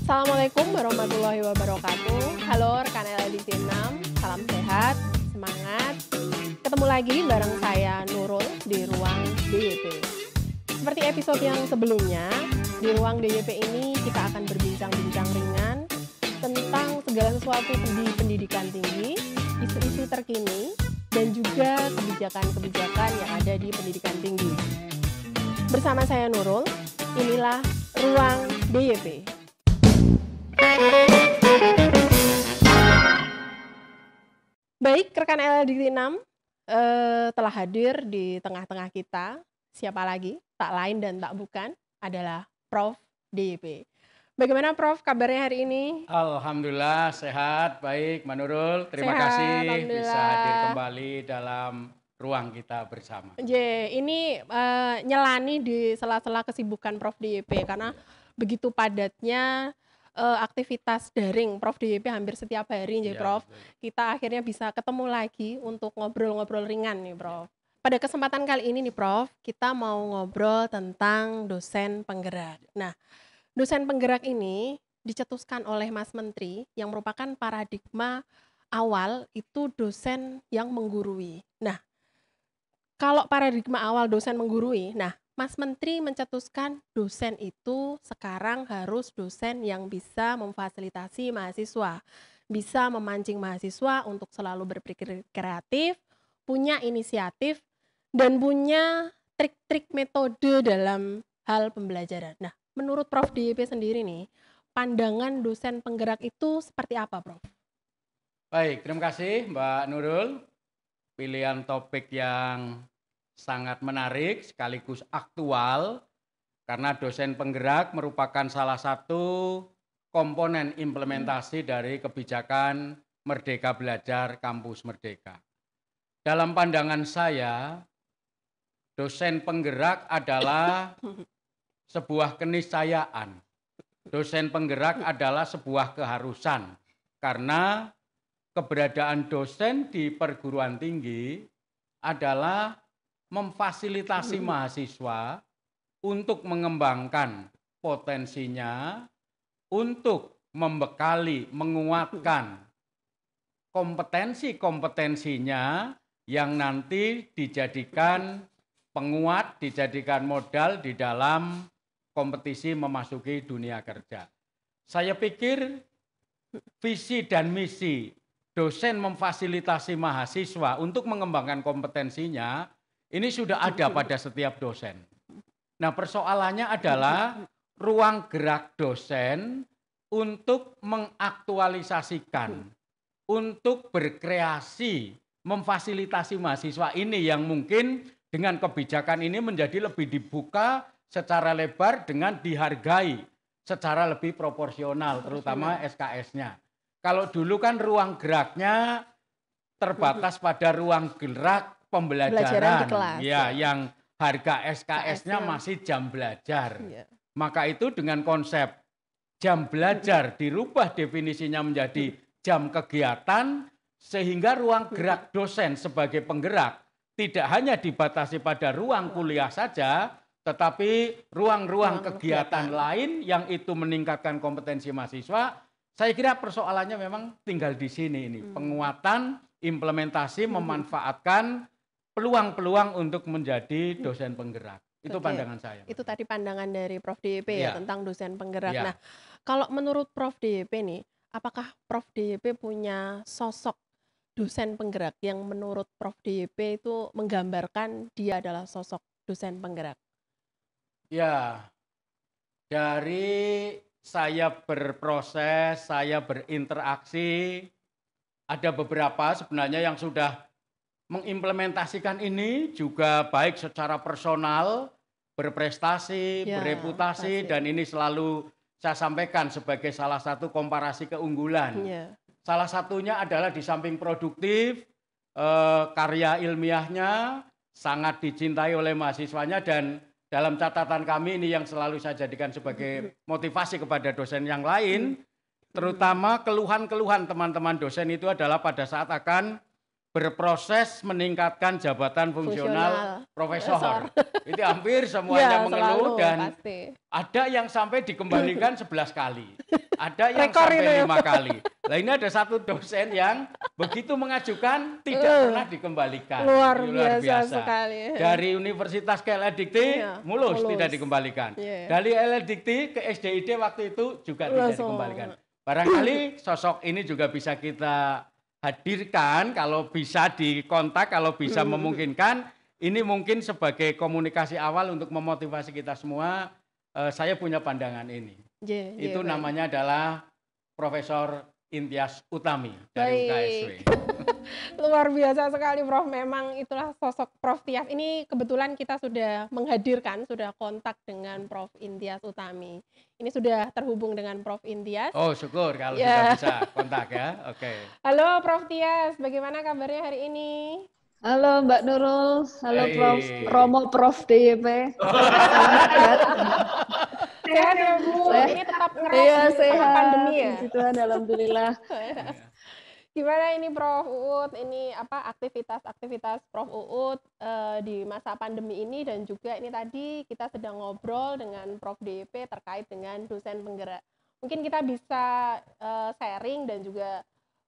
Assalamualaikum warahmatullahi wabarakatuh. Halo rekan LLDT 6, salam sehat, semangat. Ketemu lagi bareng saya Nurul di Ruang DYP. Seperti episode yang sebelumnya, di Ruang DYP ini kita akan berbincang-bincang ringan tentang segala sesuatu di pendidikan tinggi, isu-isu terkini, dan juga kebijakan-kebijakan yang ada di pendidikan tinggi. Bersama saya Nurul, inilah Ruang DYP. Baik, rekan LLDT 6 telah hadir di tengah-tengah kita. Siapa lagi? Tak lain dan tak bukan adalah Prof. DYP. Bagaimana Prof kabarnya hari ini? Alhamdulillah sehat, baik Mbak Nurul. Terima kasih bisa hadir kembali dalam ruang kita bersama. Ini nyelani di sela-sela kesibukan Prof. DYP karena begitu padatnya aktivitas daring Prof. DYP hampir setiap hari ya Prof. Kita akhirnya bisa ketemu lagi untuk ngobrol-ngobrol ringan nih Prof. Pada kesempatan kali ini nih Prof, kita mau ngobrol tentang dosen penggerak. Nah, dosen penggerak ini dicetuskan oleh Mas Menteri yang merupakan paradigma awal itu dosen yang menggurui. Nah, kalau paradigma awal dosen menggurui, nah Mas Menteri mencetuskan dosen itu sekarang harus dosen yang bisa memfasilitasi mahasiswa, bisa memancing mahasiswa untuk selalu berpikir kreatif, punya inisiatif, dan punya trik-trik metode dalam hal pembelajaran. Nah, menurut Prof. DYP sendiri nih, pandangan dosen penggerak itu seperti apa, Prof? Baik, terima kasih Mbak Nurul. Pilihan topik yang sangat menarik sekaligus aktual karena dosen penggerak merupakan salah satu komponen implementasi dari kebijakan Merdeka Belajar Kampus Merdeka. Dalam pandangan saya, dosen penggerak adalah sebuah keniscayaan. Dosen penggerak adalah sebuah keharusan karena keberadaan dosen di perguruan tinggi adalah memfasilitasi mahasiswa untuk mengembangkan potensinya, untuk membekali, menguatkan kompetensi-kompetensinya yang nanti dijadikan penguat, dijadikan modal di dalam kompetisi memasuki dunia kerja. Saya pikir visi dan misi dosen memfasilitasi mahasiswa untuk mengembangkan kompetensinya, ini sudah ada pada setiap dosen. Nah, persoalannya adalah ruang gerak dosen untuk mengaktualisasikan, untuk berkreasi, memfasilitasi mahasiswa ini yang mungkin dengan kebijakan ini menjadi lebih dibuka secara lebar dengan dihargai secara lebih proporsional, terutama SKS-nya. Kalau dulu kan ruang geraknya terbatas pada ruang gerak pembelajaran, ya, yang harga SKS-nya masih jam belajar. Maka itu dengan konsep jam belajar dirubah definisinya menjadi jam kegiatan, sehingga ruang gerak dosen sebagai penggerak tidak hanya dibatasi pada ruang kuliah saja, tetapi ruang-ruang kegiatan lain yang itu meningkatkan kompetensi mahasiswa. Saya kira persoalannya memang tinggal di sini ini, penguatan, implementasi, memanfaatkan peluang-peluang untuk menjadi dosen penggerak. Itu pandangan saya. Itu tadi pandangan dari Prof. DYP ya tentang dosen penggerak. Nah, kalau menurut Prof. DYP nih, apakah Prof. DYP punya sosok dosen penggerak yang menurut Prof. DYP itu menggambarkan dia adalah sosok dosen penggerak? Ya, dari saya berproses, saya berinteraksi, ada beberapa sebenarnya yang sudah mengimplementasikan ini juga baik secara personal, berprestasi, bereputasi, dan ini selalu saya sampaikan sebagai salah satu komparasi keunggulan. Salah satunya adalah di samping produktif, karya ilmiahnya sangat dicintai oleh mahasiswanya, dan dalam catatan kami ini yang selalu saya jadikan sebagai motivasi kepada dosen yang lain, terutama keluhan-keluhan teman-teman dosen itu adalah pada saat akan berproses meningkatkan jabatan fungsional profesor. Itu hampir Ya, semuanya mengeluh selalu, dan pasti. ada yang sampai dikembalikan 11 kali. Ada yang Rekor sampai itu. 5 kali. Nah ini ada satu dosen yang begitu mengajukan tidak pernah dikembalikan. Luar Ini biasa sekali. Dari Universitas ke LLDikti Iya, mulus mulus. tidak dikembalikan. Iya. Dari LLDikti ke SDID waktu itu juga tidak Langsung. dikembalikan. Barangkali sosok ini juga bisa kita hadirkan kalau bisa dikontak, kalau bisa memungkinkan. Ini mungkin sebagai komunikasi awal untuk memotivasi kita semua. Saya punya pandangan ini. Itu baik. namanya adalah Profesor Intias Utami dari UKSW. Luar biasa sekali Prof. Memang itulah sosok Prof. Tias. Ini kebetulan kita sudah menghadirkan, sudah kontak dengan Prof. Intias Utami. Ini sudah terhubung dengan Prof. Intias. Oh syukur kalau Ya. sudah bisa kontak ya. Oke. Halo Prof. Tias, bagaimana kabarnya hari ini? Halo Mbak Nurul, halo Hey. Prof. Romo Prof DYP. Sehat ya Bu? Sehat. Ini tetap ngeres Iya di tengah sehat, pandemi ya? puji Tuhan, alhamdulillah. Gimana ini Prof. Uut, ini apa aktivitas Prof. Uut di masa pandemi ini, dan juga ini tadi kita sedang ngobrol dengan Prof. DYP terkait dengan dosen penggerak. Mungkin kita bisa sharing dan juga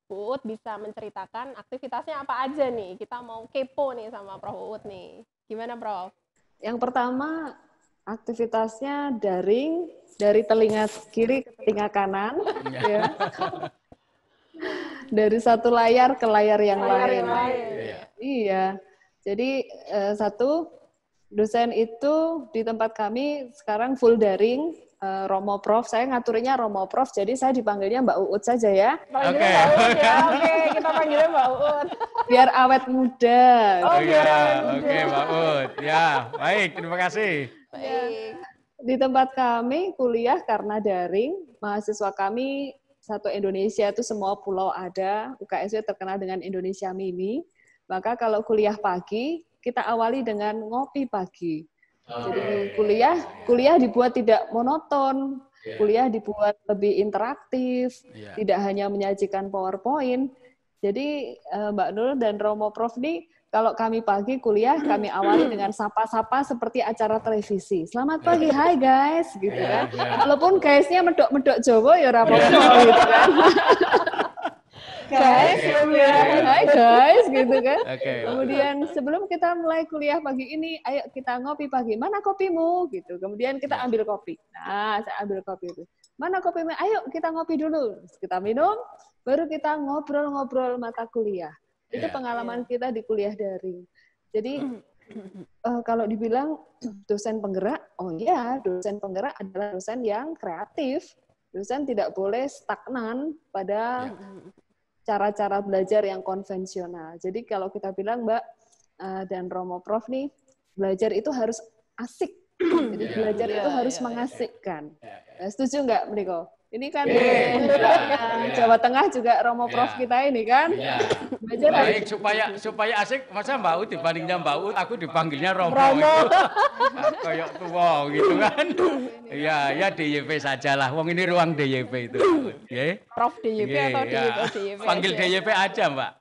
Bu Uut bisa menceritakan aktivitasnya apa aja nih. Kita mau kepo nih sama Prof. Uut nih. Gimana Prof? Yang pertama, aktivitasnya daring dari telinga kiri ke telinga kanan, ya. Dari satu layar ke layar yang lain. Iya. Iya, jadi satu, dosen itu di tempat kami sekarang full daring, Romo Prof. Saya ngaturinnya Romo Prof, jadi saya dipanggilnya Mbak Uut saja ya. Panggilnya Oke. Mbak Uut ya. Oke, kita panggilnya Mbak Uut. Biar awet muda. Oh, biar iya. awet muda. Oke, Mbak Ut. Ya, baik. Terima kasih. Baik. Di tempat kami kuliah karena daring, mahasiswa kami satu Indonesia itu semua pulau ada, UKSW terkenal dengan Indonesia Mini. Maka kalau kuliah pagi, kita awali dengan ngopi pagi. Jadi kuliah dibuat tidak monoton, kuliah dibuat lebih interaktif, Iya. tidak hanya menyajikan PowerPoint. Jadi Mbak Nur dan Romo Prof nih, kalau kami pagi kuliah, kami awali dengan sapa-sapa seperti acara televisi. Selamat pagi, hai guys, gitu kan. Walaupun guysnya medok-medok Jawa ya rapopo gitu kan. Guys, hai guys, gitu kan. Oke. Kemudian sebelum kita mulai kuliah pagi ini, ayo kita ngopi pagi. Mana kopimu? Gitu. Kemudian kita ambil kopi. Nah, saya ambil kopi itu. Mana kopimu? Ayo kita ngopi dulu. Terus kita minum, baru kita ngobrol-ngobrol mata kuliah. Itu pengalaman kita di kuliah daring. Jadi kalau dibilang dosen penggerak, oh iya, dosen penggerak adalah dosen yang kreatif. Dosen tidak boleh stagnan pada cara-cara belajar yang konvensional. Jadi kalau kita bilang Mbak dan Romo Prof nih, belajar itu harus asik. Jadi belajar itu harus mengasikkan. Setuju nggak, Mriko? Ini kan Jawa Tengah juga Romo Prof kita ini kan. Iya. Belajar Baik, supaya asik, masa Mbak Ut dibandingnya Mbak Ut, aku dipanggilnya Romo. Kayak tua gitu kan. Iya, ya DYP sajalah. Wong ini ruang DYP itu. Nggih. Prof. DYP atau DYP? Panggil DYP aja, Mbak.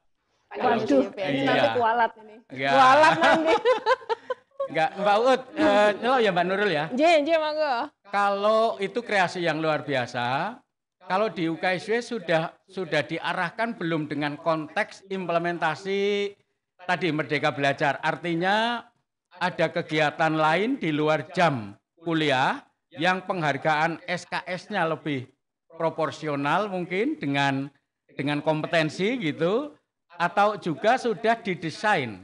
Waduh, ini nanti Iya. kualat ini. Enggak. Kualat nanti. Enggak, Mbak Ut, nyelok ya Mbak Nurul ya. J, monggo. Kalau itu kreasi yang luar biasa, kalau di UKSW sudah diarahkan belum dengan konteks implementasi tadi Merdeka Belajar. Artinya ada kegiatan lain di luar jam kuliah yang penghargaan SKS-nya lebih proporsional mungkin dengan kompetensi gitu, atau juga sudah didesain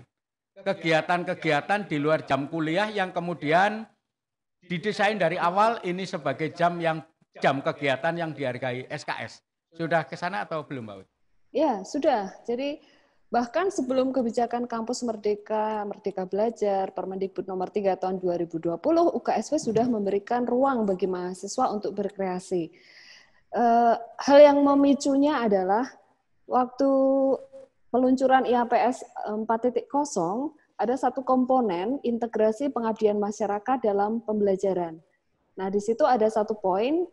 kegiatan-kegiatan di luar jam kuliah yang kemudian didesain dari awal ini sebagai jam kegiatan yang dihargai SKS. Sudah ke sana atau belum, Mbak Ut? Ya, sudah. Jadi bahkan sebelum kebijakan Kampus Merdeka, Merdeka Belajar, Permendikbud nomor 3 tahun 2020, UKSW sudah memberikan ruang bagi mahasiswa untuk berkreasi. Hal yang memicunya adalah waktu peluncuran IAPS 4.0, ada satu komponen integrasi pengabdian masyarakat dalam pembelajaran. Nah, di situ ada satu poin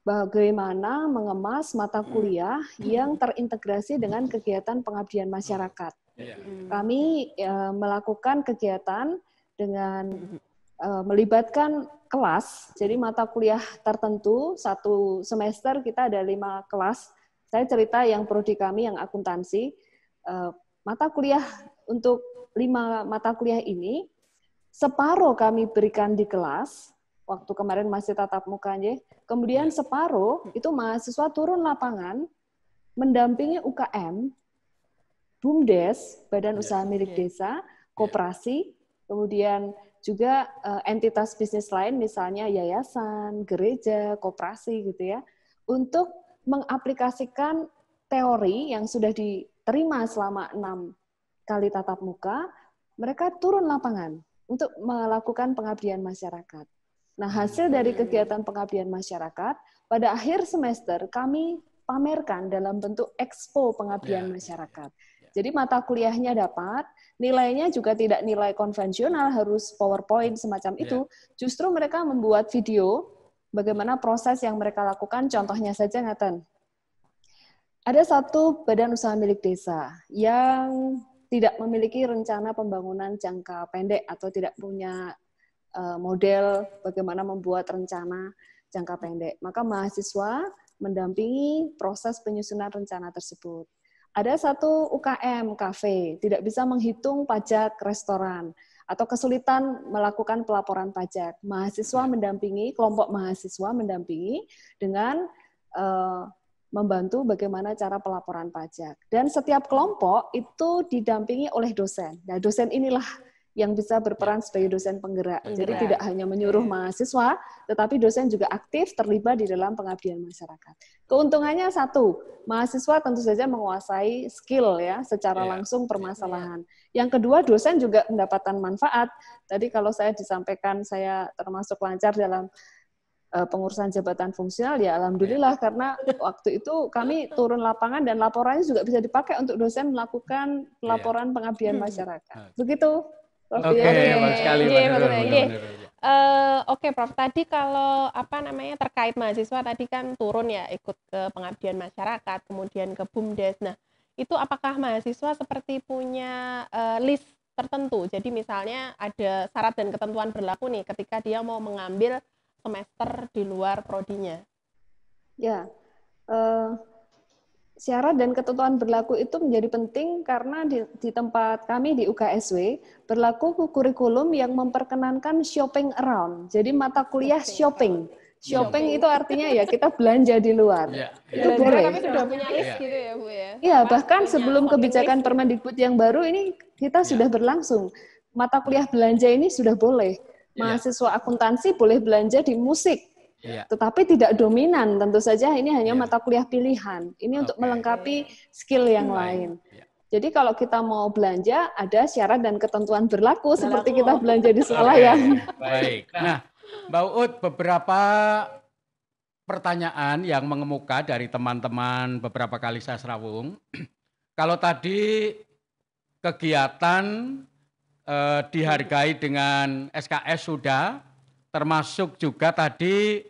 bagaimana mengemas mata kuliah yang terintegrasi dengan kegiatan pengabdian masyarakat. Kami melakukan kegiatan dengan melibatkan kelas. Jadi mata kuliah tertentu, satu semester kita ada 5 kelas. Saya cerita yang prodi kami yang akuntansi. Mata kuliah untuk 5 mata kuliah ini, separuh kami berikan di kelas, waktu kemarin masih tatap muka aja. Kemudian separuh itu mahasiswa turun lapangan, mendampingi UKM, BUMDes, Badan Usaha Milik Desa, koperasi, kemudian juga entitas bisnis lain, misalnya yayasan, gereja, koperasi gitu ya, untuk mengaplikasikan teori yang sudah diterima selama 6 kali tatap muka, mereka turun lapangan untuk melakukan pengabdian masyarakat. Nah, hasil dari kegiatan pengabdian masyarakat, pada akhir semester kami pamerkan dalam bentuk expo pengabdian masyarakat. Jadi mata kuliahnya dapat, nilainya juga tidak nilai konvensional, harus PowerPoint semacam itu. Justru mereka membuat video bagaimana proses yang mereka lakukan. Contohnya saja ngaten. Ada satu badan usaha milik desa yang tidak memiliki rencana pembangunan jangka pendek atau tidak punya model bagaimana membuat rencana jangka pendek. Maka mahasiswa mendampingi proses penyusunan rencana tersebut. Ada satu UKM, kafe, tidak bisa menghitung pajak restoran, atau kesulitan melakukan pelaporan pajak. Mahasiswa mendampingi, kelompok mahasiswa mendampingi dengan membantu bagaimana cara pelaporan pajak. Dan setiap kelompok itu didampingi oleh dosen. Nah, dosen inilah yang bisa berperan sebagai dosen penggerak. Jadi tidak hanya menyuruh mahasiswa, tetapi dosen juga aktif terlibat di dalam pengabdian masyarakat. Keuntungannya satu, mahasiswa tentu saja menguasai skill ya secara langsung permasalahan. Yang kedua, dosen juga mendapatkan manfaat. Tadi kalau saya disampaikan saya termasuk lancar dalam pengurusan jabatan fungsional, ya alhamdulillah, karena waktu itu kami turun lapangan dan laporannya juga bisa dipakai untuk dosen melakukan pelaporan pengabdian masyarakat. Begitu. Oke, bagus sekali, Oke, Prof. Tadi kalau terkait mahasiswa tadi kan turun ya ikut ke pengabdian masyarakat, kemudian ke BUMDes. Nah, itu apakah mahasiswa seperti punya list tertentu? Jadi misalnya ada syarat dan ketentuan berlaku nih ketika dia mau mengambil semester di luar prodinya. Ya, syarat dan ketentuan berlaku itu menjadi penting karena di tempat kami di UKSW berlaku kurikulum yang memperkenankan shopping around. Jadi mata kuliah shopping. Shopping itu artinya ya kita belanja di luar. Itu boleh. Kami sudah punya list gitu ya, Bu ya. Iya, bahkan sebelum kebijakan Permendikbud yang baru ini kita sudah berlangsung. Mata kuliah belanja ini sudah boleh. Mahasiswa akuntansi boleh belanja di musik. Tetapi tidak dominan, tentu saja ini hanya mata kuliah pilihan. Ini untuk melengkapi skill yang lain. Jadi kalau kita mau belanja, ada syarat dan ketentuan berlaku seperti kita belanja di swalayan. Baik. Nah, Mbak Uut, beberapa pertanyaan yang mengemuka dari teman-teman beberapa kali saya serawung. Kalau tadi kegiatan dihargai dengan SKS sudah, termasuk juga tadi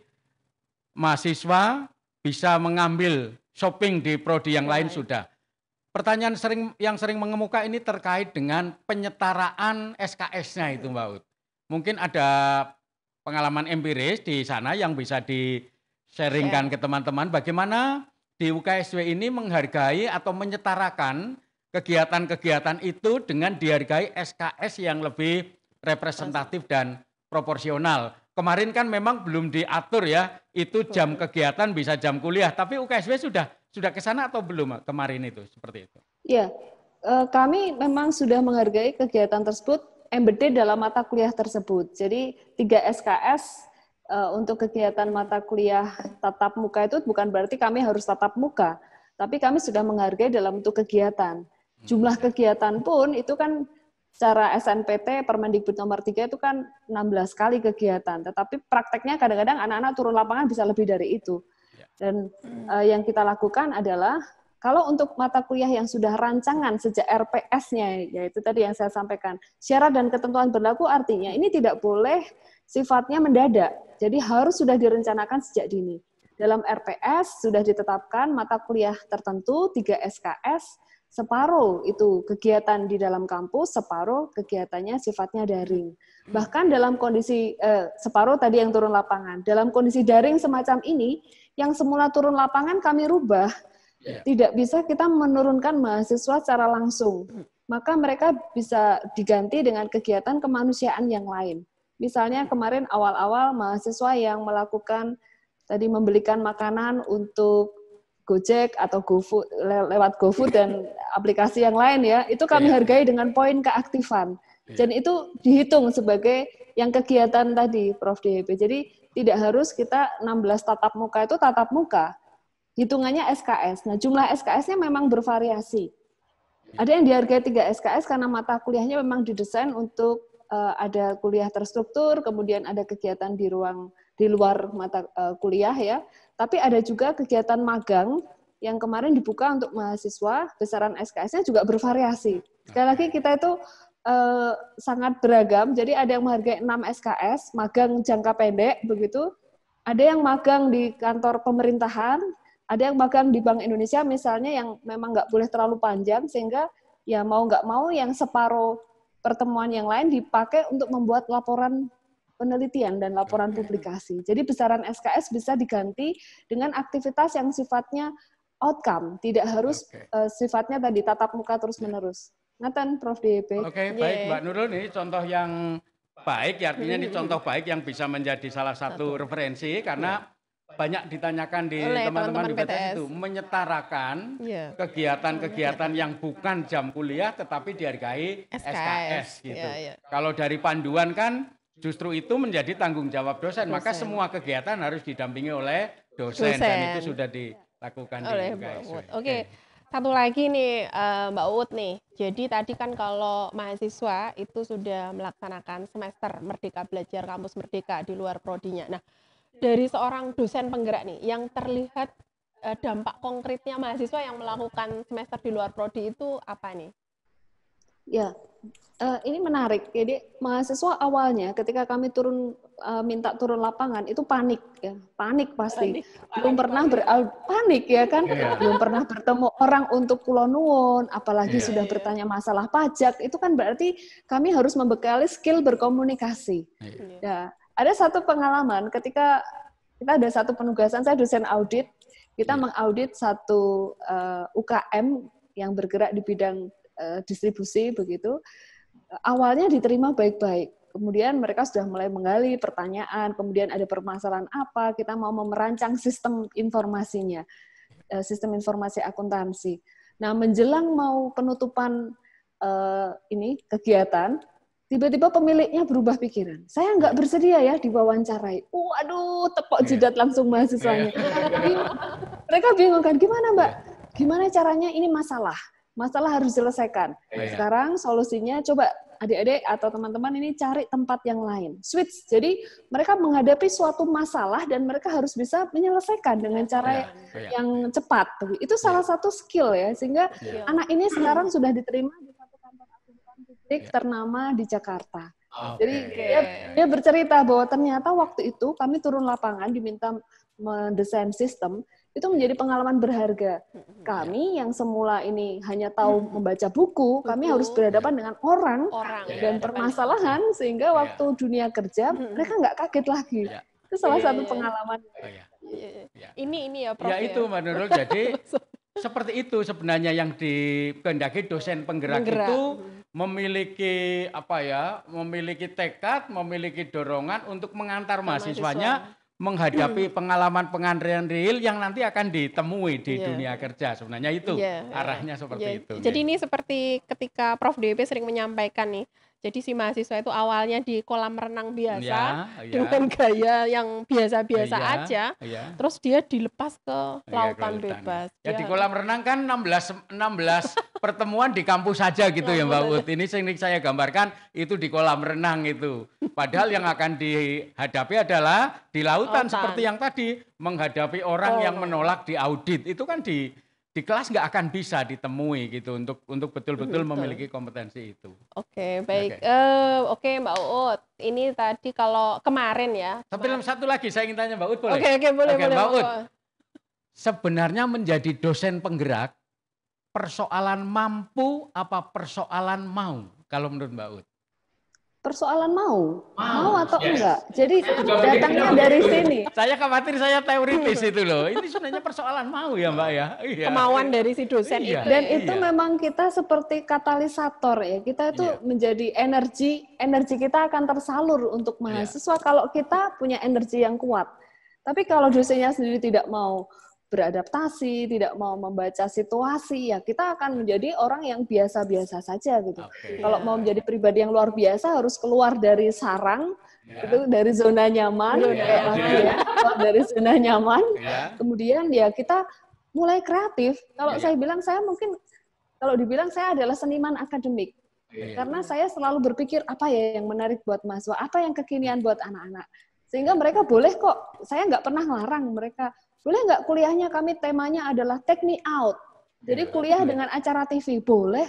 mahasiswa bisa mengambil shopping di prodi yang lain sudah. Pertanyaan yang sering mengemuka ini terkait dengan penyetaraan SKS-nya itu, Mbak Ut. Mungkin ada pengalaman empiris di sana yang bisa di-sharingkan ke teman-teman. Bagaimana di UKSW ini menghargai atau menyetarakan kegiatan-kegiatan itu dengan dihargai SKS yang lebih representatif dan proporsional. Kemarin kan memang belum diatur ya, itu jam kegiatan bisa jam kuliah, tapi UKSW sudah ke sana atau belum kemarin itu, seperti itu? Ya, kami memang sudah menghargai kegiatan tersebut embedded dalam mata kuliah tersebut. Jadi 3 SKS untuk kegiatan mata kuliah tatap muka itu bukan berarti kami harus tatap muka, tapi kami sudah menghargai dalam bentuk kegiatan. Jumlah kegiatan pun itu kan secara SNPT Permendikbud nomor 3 itu kan 16 kali kegiatan, tetapi prakteknya kadang-kadang anak-anak turun lapangan bisa lebih dari itu. Dan yang kita lakukan adalah kalau untuk mata kuliah yang sudah rancangan sejak RPS-nya, yaitu tadi yang saya sampaikan, syarat dan ketentuan berlaku artinya ini tidak boleh sifatnya mendadak, jadi harus sudah direncanakan sejak dini. Dalam RPS sudah ditetapkan mata kuliah tertentu 3 SKS Separuh itu kegiatan di dalam kampus, separuh kegiatannya sifatnya daring. Bahkan dalam kondisi separuh tadi yang turun lapangan. Dalam kondisi daring semacam ini, yang semula turun lapangan kami rubah. Tidak bisa kita menurunkan mahasiswa secara langsung. Maka mereka bisa diganti dengan kegiatan kemanusiaan yang lain. Misalnya kemarin awal-awal mahasiswa yang melakukan tadi membelikan makanan untuk Gojek atau GoFood lewat GoFood dan aplikasi yang lain ya, itu kami hargai dengan poin keaktifan. Dan itu dihitung sebagai yang kegiatan tadi, Prof. DHP. Jadi tidak harus kita 16 tatap muka itu tatap muka. Hitungannya SKS. Nah, jumlah SKS-nya memang bervariasi. Ada yang dihargai 3 SKS karena mata kuliahnya memang didesain untuk ada kuliah terstruktur, kemudian ada kegiatan di luar mata kuliah ya. Tapi ada juga kegiatan magang yang kemarin dibuka untuk mahasiswa, besaran SKS-nya juga bervariasi. Sekali lagi kita itu sangat beragam, jadi ada yang menghargai 6 SKS, magang jangka pendek, begitu. Ada yang magang di kantor pemerintahan, ada yang magang di Bank Indonesia misalnya yang memang nggak boleh terlalu panjang, sehingga ya mau nggak mau yang separuh pertemuan yang lain dipakai untuk membuat laporan penelitian dan laporan publikasi. Jadi besaran SKS bisa diganti dengan aktivitas yang sifatnya outcome, tidak harus sifatnya tadi tatap muka terus-menerus. Ngaten, Prof. DHP. Oke, baik Mbak Nurul, ini contoh yang baik, artinya ini contoh baik yang bisa menjadi salah satu referensi, karena banyak ditanyakan di teman-teman di BTS itu, menyetarakan kegiatan-kegiatan yang bukan jam kuliah tetapi dihargai SKS gitu. Kalau dari panduan kan justru itu menjadi tanggung jawab dosen, maka semua kegiatan harus didampingi oleh dosen. Dan itu sudah dilakukan oleh di UKSW. Oke. Satu lagi nih Mbak Uut nih, jadi tadi kan kalau mahasiswa itu sudah melaksanakan semester Merdeka Belajar Kampus Merdeka di luar prodinya. Nah, dari seorang dosen penggerak nih, yang terlihat dampak konkretnya mahasiswa yang melakukan semester di luar prodi itu apa nih? Ya, ini menarik. Jadi mahasiswa awalnya ketika kami minta turun lapangan itu panik ya, panik pasti. Belum pernah panik ya kan, belum pernah bertemu orang untuk Kulon Nuwun, apalagi sudah bertanya masalah pajak. Itu kan berarti kami harus membekali skill berkomunikasi. Ya, ada satu pengalaman ketika kita ada satu penugasan, saya dosen audit, kita mengaudit satu UKM yang bergerak di bidang distribusi begitu. Awalnya diterima baik-baik, kemudian mereka sudah mulai menggali pertanyaan, kemudian ada permasalahan apa, kita mau merancang sistem informasinya, sistem informasi akuntansi. Nah, menjelang mau penutupan kegiatan, tiba-tiba pemiliknya berubah pikiran. Saya nggak bersedia ya diwawancarai. Waduh, tepok jidat langsung mahasiswanya. Mereka bingung kan, gimana Mbak? Gimana caranya ini masalah harus diselesaikan. Sekarang solusinya coba adik-adik atau teman-teman ini cari tempat yang lain. Switch. Jadi mereka menghadapi suatu masalah dan mereka harus bisa menyelesaikan dengan cara yang cepat. Itu salah satu skill ya, sehingga anak ini sekarang sudah diterima di satu kantor akuntan publik ternama di Jakarta. Jadi dia bercerita bahwa ternyata waktu itu kami turun lapangan diminta mendesain sistem, itu menjadi pengalaman berharga. Kami yang semula ini hanya tahu membaca buku, kami harus berhadapan dengan orang dan permasalahan, sehingga waktu dunia kerja mereka nggak kaget lagi. Itu salah satu pengalaman. Ini ya Prof. Ya itu Mbak Nurul, jadi seperti itu sebenarnya yang dikehendaki dosen penggerak itu memiliki memiliki tekad, memiliki dorongan untuk mengantar mahasiswanya menghadapi pengalaman real yang nanti akan ditemui di dunia kerja. Sebenarnya itu arahnya seperti itu. Jadi ini seperti ketika Prof. DHP sering menyampaikan nih, jadi si mahasiswa itu awalnya di kolam renang biasa dengan gaya yang biasa-biasa aja, terus dia dilepas ke lautan bebas. Ya di kolam renang kan 16 pertemuan di kampus saja gitu ya Mbak Ut. Ini saya gambarkan itu di kolam renang itu. Padahal yang akan dihadapi adalah di lautan seperti yang tadi, menghadapi orang yang menolak di audit. Itu kan di kelas nggak akan bisa ditemui gitu untuk betul-betul memiliki kompetensi itu. Oke, baik. Oke Mbak Uut, ini tadi kalau kemarin ya. Tapi satu lagi saya ingin tanya Mbak Uut, boleh? Oke, boleh. Mbak Uut, sebenarnya menjadi dosen penggerak persoalan mampu apa persoalan mau kalau menurut Mbak Ut? Persoalan mau atau yes. enggak. Jadi datangnya dari sini. Saya khawatir saya teoritis itu loh. Ini sebenarnya persoalan mau ya Mbak ya. Iya. Kemauan dari si dosen itu. Dan itu memang kita seperti katalisator ya. Kita itu menjadi energi kita akan tersalur untuk mahasiswa kalau kita punya energi yang kuat. Tapi kalau dosennya sendiri tidak mau beradaptasi, tidak mau membaca situasi, ya kita akan menjadi orang yang biasa-biasa saja gitu. Kalau mau menjadi pribadi yang luar biasa harus keluar dari sarang, itu dari zona nyaman, keluar dari zona nyaman. Kemudian ya kita mulai kreatif. Kalau saya bilang saya mungkin kalau dibilang saya adalah seniman akademik. Karena saya selalu berpikir apa ya yang menarik buat mahasiswa, apa yang kekinian buat anak-anak. Sehingga mereka boleh kok, saya nggak pernah ngelarang mereka. Boleh nggak kuliahnya kami temanya adalah take me out. Jadi kuliah dengan acara TV, boleh.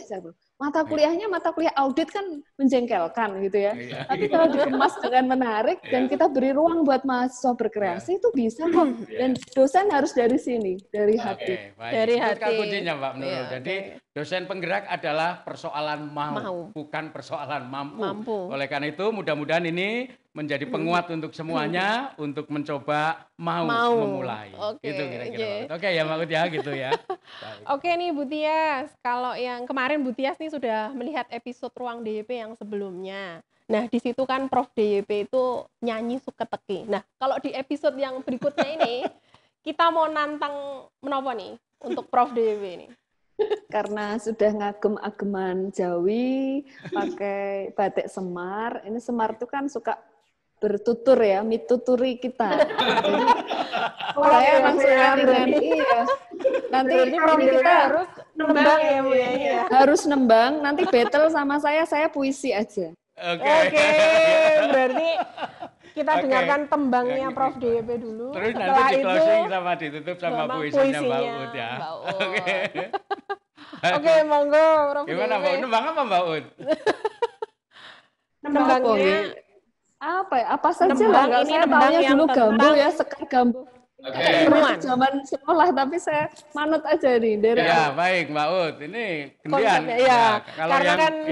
Mata kuliahnya mata kuliah audit kan menjengkelkan gitu ya. Tapi kalau dikemas dengan menarik dan kita beri ruang buat mahasiswa berkreasi itu bisa kok. Dan dosen harus dari sini, dari hati. Dari hati. Itu kuncinya Mbak menurut. Jadi dosen penggerak adalah persoalan mau. Bukan persoalan mampu. Oleh karena itu mudah-mudahan ini menjadi penguat untuk semuanya untuk mencoba mau memulai. Itu kira-kira. Oke ya Mbak Ut ya gitu ya. Oke nih Bu Tias, kalau yang kemarin Bu Tias nih sudah melihat episode Ruang DYP yang sebelumnya. Nah di situ kan Prof DYP itu nyanyi suka teki. Nah kalau di episode yang berikutnya ini kita mau nantang menapa nih untuk Prof DYP ini? Karena sudah ngagem-ageman Jawi, pakai batik Semar. Ini Semar itu kan suka bertutur ya, mituturi kita. Jadi saya langsung dengan Nanti kita harus nembang ya Bu ya. Harus nembang, nanti battle sama saya puisi aja. Oke. Berarti kita dengarkan tembangnya Prof DYP dulu. Terus nanti di closing sama ditutup sama puisinya Mbak Ut ya. Oke, monggo Prof DYP. Gimana Mbak Ut? Nembang apa Mbak Ut? Nembangnya apa ya? Apa saja lah. Saya tahunya dulu gambu ya, sekar gambu. Zaman sekolah, tapi saya manut aja nih. Ya, baik Mbak Ut. Ini gantian. Ya, kalau yang kan,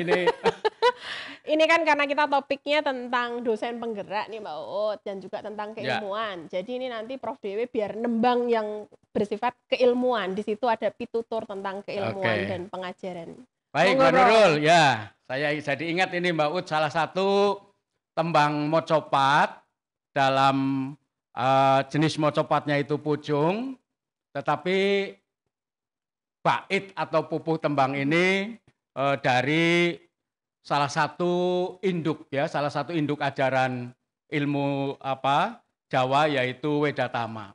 ini kan karena kita topiknya tentang dosen penggerak nih Mbak Ut, dan juga tentang keilmuan. Jadi ini nanti Prof DYP biar nembang yang bersifat keilmuan. Di situ ada pitutur tentang keilmuan dan pengajaran. Baik Mbak Nurul, ya. Saya jadi ingat ini Mbak Ut salah satu tembang mocopat dalam jenis mocopatnya itu pucung, tetapi bait atau pupuh tembang ini dari salah satu induk ya, salah satu induk ajaran ilmu Jawa yaitu Wedatama.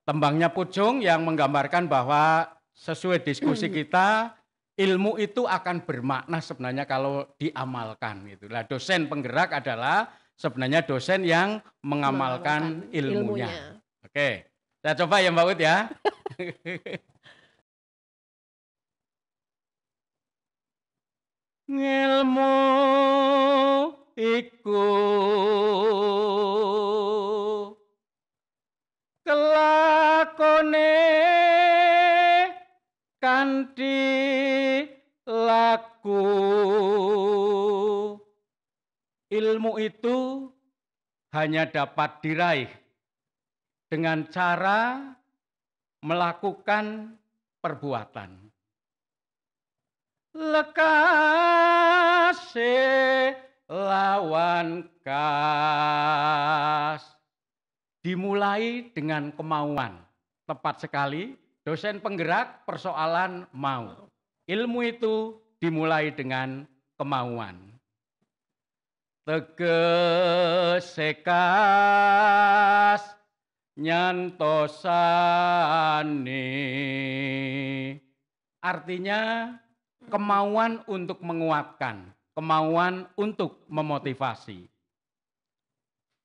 Tembangnya pucung yang menggambarkan bahwa sesuai diskusi kita, ilmu itu akan bermakna sebenarnya kalau diamalkan gitu. Nah, dosen penggerak adalah sebenarnya dosen yang mengamalkan ilmunya. Oke, saya coba ya Mbak Ut ya. Ilmu iku kelakone kanthi laku. Ilmu itu hanya dapat diraih dengan cara melakukan perbuatan. Lekase lawan kas. Dimulai dengan kemauan. Tepat sekali, dosen penggerak persoalan mau. Ilmu itu dimulai dengan kemauan. Tegese kas nyantosane. Artinya kemauan untuk menguatkan, kemauan untuk memotivasi.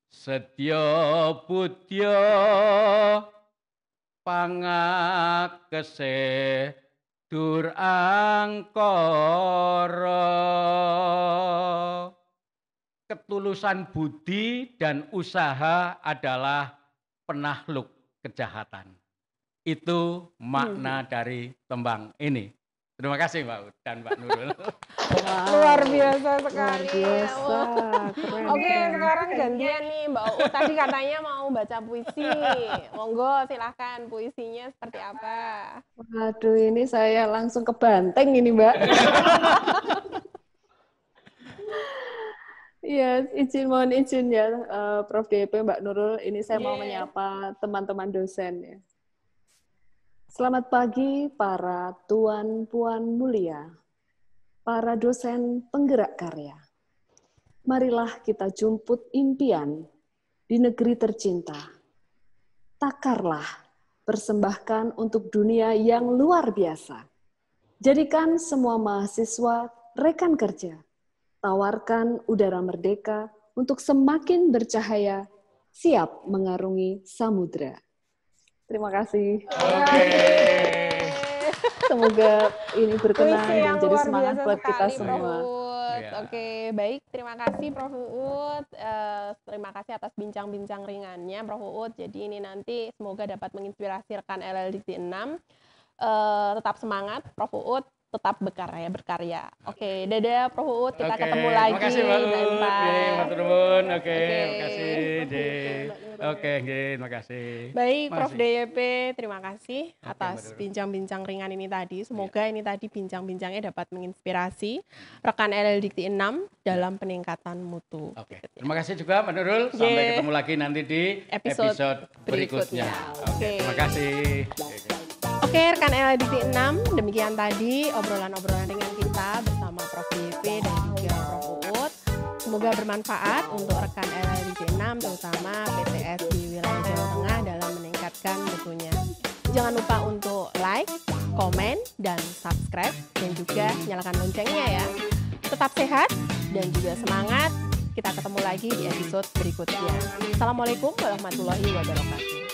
Sedya budya pangakese dur angkara. Ketulusan budi dan usaha adalah penakluk kejahatan. Itu makna dari tembang ini. Terima kasih Mbak Ut dan Mbak Nurul. Luar biasa sekali. Luar biasa, keren. Oke, sekarang gantian nih Mbak Uut. Tadi katanya mau baca puisi. Monggo silahkan, puisinya seperti apa? Waduh, ini saya langsung ke Banteng ini, Mbak. Iya, mohon izin ya, Prof DP, Mbak Nurul. Ini saya mau menyapa teman-teman dosen ya. Selamat pagi para tuan puan mulia, para dosen penggerak karya. Marilah kita jumput impian di negeri tercinta. Takarlah, persembahkan untuk dunia yang luar biasa. Jadikan semua mahasiswa rekan kerja. Tawarkan udara merdeka untuk semakin bercahaya, siap mengarungi samudra. Terima kasih. Semoga ini berkenan dan jadi semangat buat kita semua. Oke, baik. Terima kasih Prof Uut. Terima kasih atas bincang-bincang ringannya Prof Uut. Jadi ini nanti semoga dapat menginspirasi rekan LLDT 6. Tetap semangat Prof Uut. Tetap berkarya. Oke, dadah Prof Uut, kita ketemu lagi. Terima kasih Mbak Uut. Matur nuwun. Terima kasih. Terima kasih. Baik, Prof DYP, terima kasih atas bincang-bincang ringan ini tadi. Semoga ini tadi bincang-bincangnya dapat menginspirasi rekan LLDT 6 dalam peningkatan mutu. Terima kasih juga Mbak Nurul. Sampai ketemu lagi nanti di episode berikutnya. Terima kasih. Oke, rekan LLDT 6, demikian tadi obrolan-obrolan ringan kita bersama Prof DYP dan juga Prof Uut. Semoga bermanfaat untuk rekan LLDT 6, terutama PTS di wilayah Jawa Tengah dalam meningkatkan mutunya. Jangan lupa untuk like, komen, dan subscribe, dan juga nyalakan loncengnya ya. Tetap sehat dan juga semangat. Kita ketemu lagi di episode berikutnya. Assalamualaikum warahmatullahi wabarakatuh.